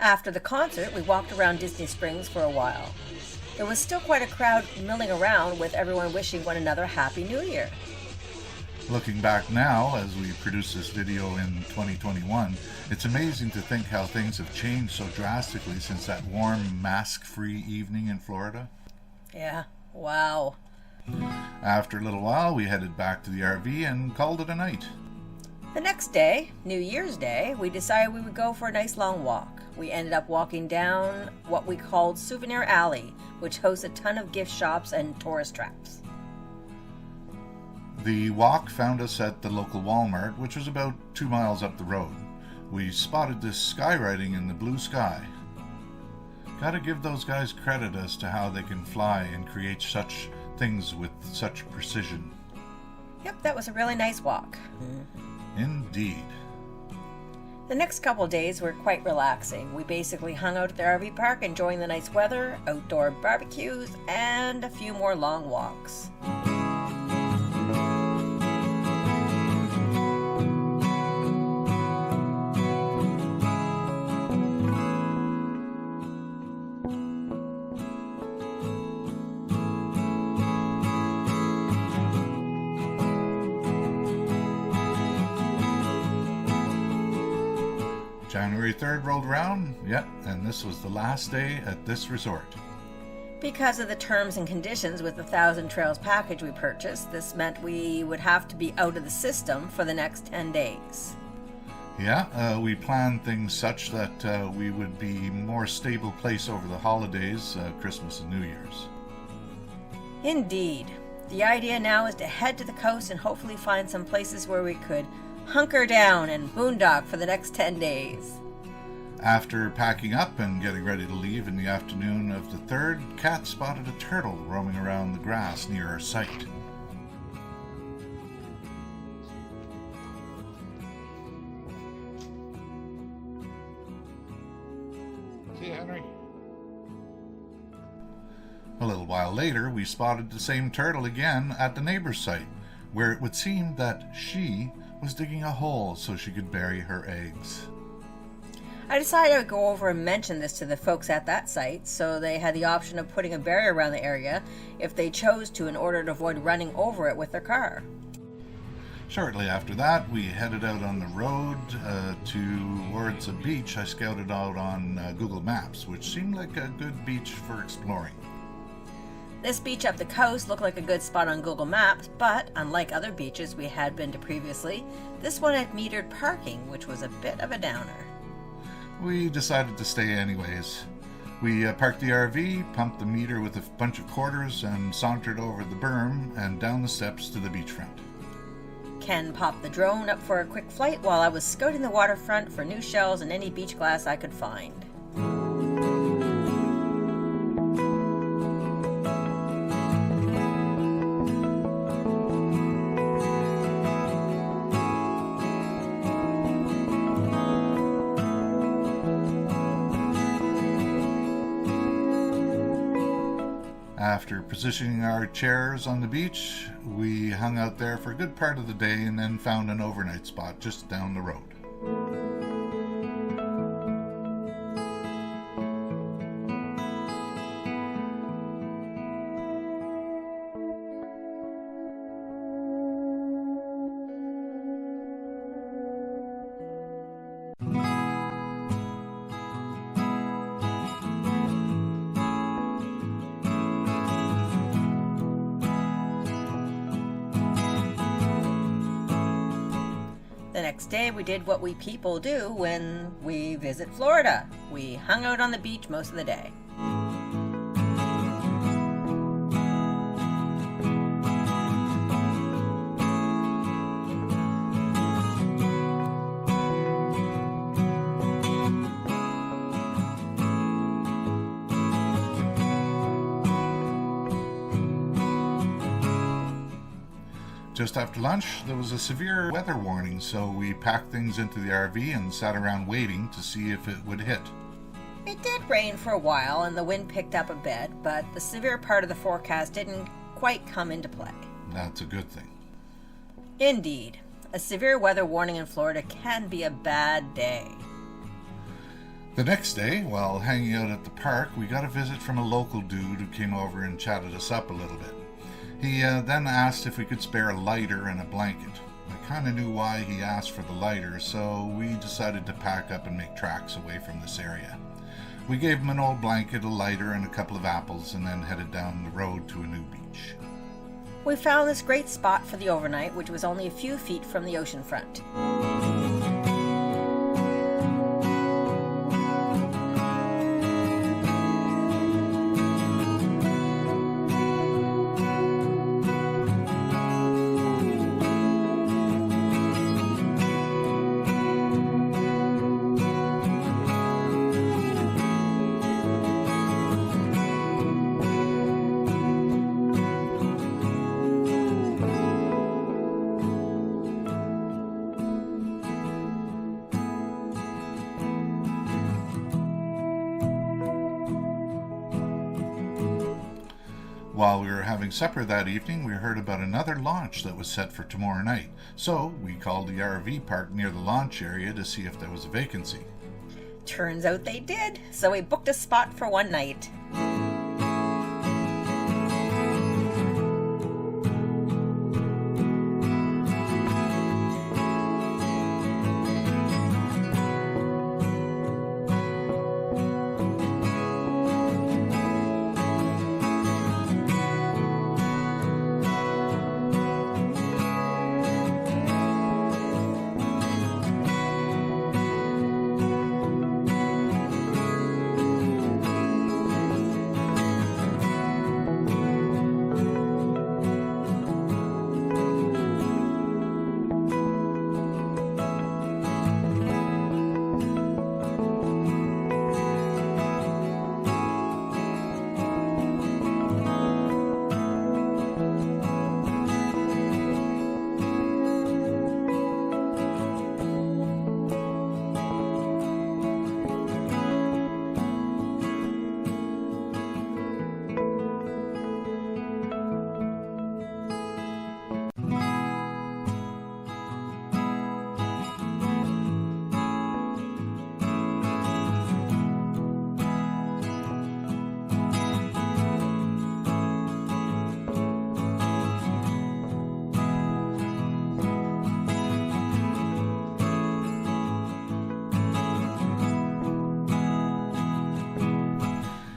After the concert, we walked around Disney Springs for a while. There was still quite a crowd milling around with everyone wishing one another Happy New Year. Looking back now, as we produce this video in 2021, it's amazing to think how things have changed so drastically since that warm, mask-free evening in Florida. Yeah, wow. After a little while, we headed back to the RV and called it a night. The next day, New Year's Day, we decided we would go for a nice long walk. We ended up walking down what we called Souvenir Alley, which hosts a ton of gift shops and tourist traps. The walk found us at the local Walmart, which was about 2 miles up the road. We spotted this skywriting in the blue sky. Gotta give those guys credit as to how they can fly and create such things with such precision. Yep, that was a really nice walk. Indeed. The next couple of days were quite relaxing. We basically hung out at the RV park enjoying the nice weather, outdoor barbecues, and a few more long walks. January 3rd rolled around, and this was the last day at this resort. Because of the terms and conditions with the 1,000 Trails package we purchased, this meant we would have to be out of the system for the next 10 days. We planned things such that we would be more stable place over the holidays, Christmas and New Year's. Indeed. The idea now is to head to the coast and hopefully find some places where we could hunker down and boondock for the next 10 days. After packing up and getting ready to leave in the afternoon of the 3rd, Kat spotted a turtle roaming around the grass near our site. See you, Henry. A little while later, we spotted the same turtle again at the neighbor's site, where it would seem that she was digging a hole so she could bury her eggs. I decided I would go over and mention this to the folks at that site so they had the option of putting a barrier around the area if they chose to in order to avoid running over it with their car. Shortly after that, we headed out on the road towards a beach I scouted out on Google Maps, which seemed like a good beach for exploring. This beach up the coast looked like a good spot on Google Maps, but unlike other beaches we had been to previously, this one had metered parking, which was a bit of a downer. We decided to stay anyways. We parked the RV, pumped the meter with a bunch of quarters, and sauntered over the berm and down the steps to the beachfront. Ken popped the drone up for a quick flight while I was scouting the waterfront for new shells and any beach glass I could find. After positioning our chairs on the beach, we hung out there for a good part of the day and then found an overnight spot just down the road. The next day we did what we people do when we visit Florida. We hung out on the beach most of the day. Just after lunch, there was a severe weather warning, so we packed things into the RV and sat around waiting to see if it would hit. It did rain for a while and the wind picked up a bit, but the severe part of the forecast didn't quite come into play. That's a good thing. Indeed. A severe weather warning in Florida can be a bad day. The next day, while hanging out at the park, we got a visit from a local dude who came over and chatted us up a little bit. He then asked if we could spare a lighter and a blanket. I kind of knew why he asked for the lighter, so we decided to pack up and make tracks away from this area. We gave him an old blanket, a lighter, and a couple of apples, and then headed down the road to a new beach. We found this great spot for the overnight, which was only a few feet from the ocean front. While we were having supper that evening, we heard about another launch that was set for tomorrow night. So we called the RV park near the launch area to see if there was a vacancy. Turns out they did, so we booked a spot for one night.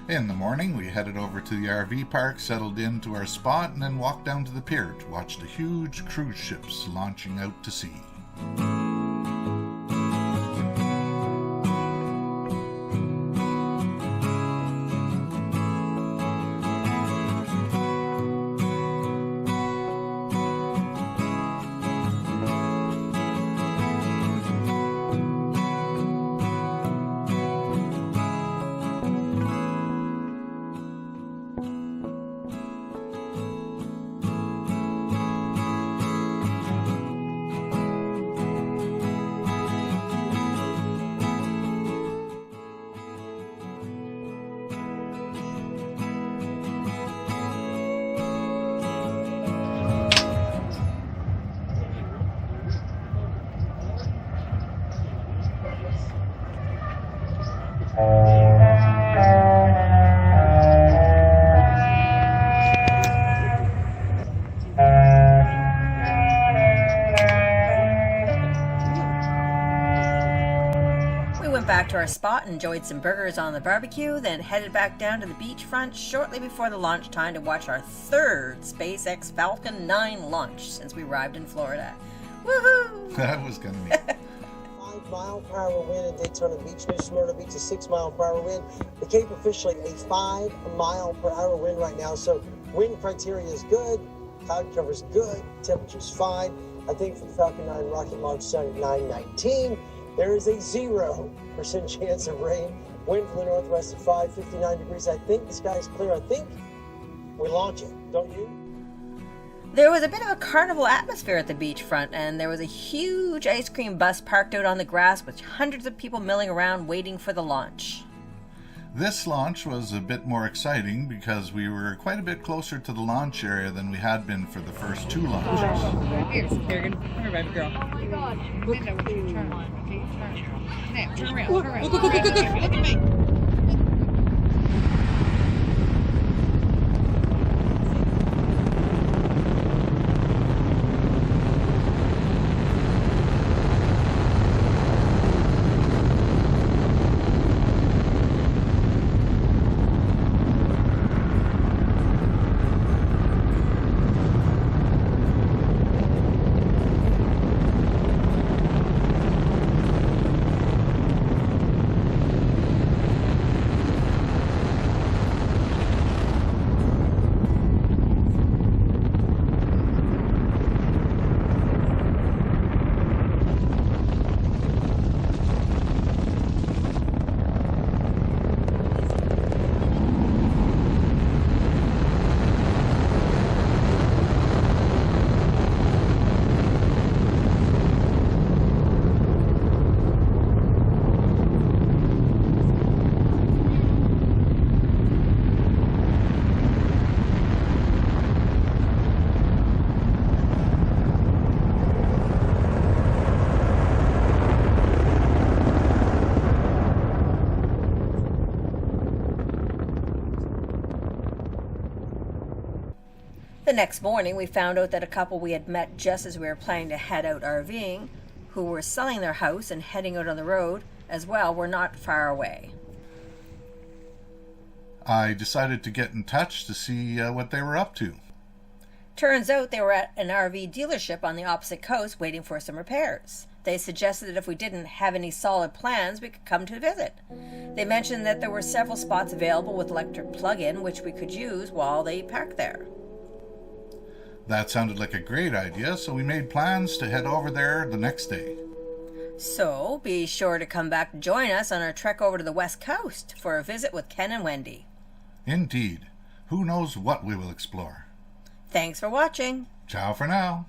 In the morning, we headed over to the RV park, settled into our spot, and then walked down to the pier to watch the huge cruise ships launching out to sea. Back to our spot, enjoyed some burgers on the barbecue, then headed back down to the beachfront shortly before the launch time to watch our third SpaceX Falcon 9 launch since we arrived in Florida. Woohoo! That was gonna be 5-mile-per-hour wind in Daytona Beach. New Smyrna Beach, a 6-mile-per-hour wind. The Cape officially a 5-mile-per-hour wind right now, so wind criteria is good, cloud cover is good, temperature's fine. I think for the Falcon 9 rocket launch starting at 9:19. There is a 0% chance of rain. Wind from the northwest at 59 degrees. I think the sky is clear. I think we launch it, don't you? There was a bit of a carnival atmosphere at the beachfront, and there was a huge ice cream bus parked out on the grass with hundreds of people milling around waiting for the launch. This launch was a bit more exciting because we were quite a bit closer to the launch area than we had been for the first two launches. Here, come here, baby girl. Oh my God. Linda, would you turn? Okay, you turn. Now, turn around, turn around. Look at me. The next morning, we found out that a couple we had met just as we were planning to head out RVing, who were selling their house and heading out on the road as well, were not far away. I decided to get in touch to see what they were up to. Turns out they were at an RV dealership on the opposite coast waiting for some repairs. They suggested that if we didn't have any solid plans, we could come to visit. They mentioned that there were several spots available with electric plug-in which we could use while they parked there. That sounded like a great idea, so we made plans to head over there the next day. So be sure to come back to join us on our trek over to the West Coast for a visit with Ken and Wendy. Indeed. Who knows what we will explore? Thanks for watching. Ciao for now.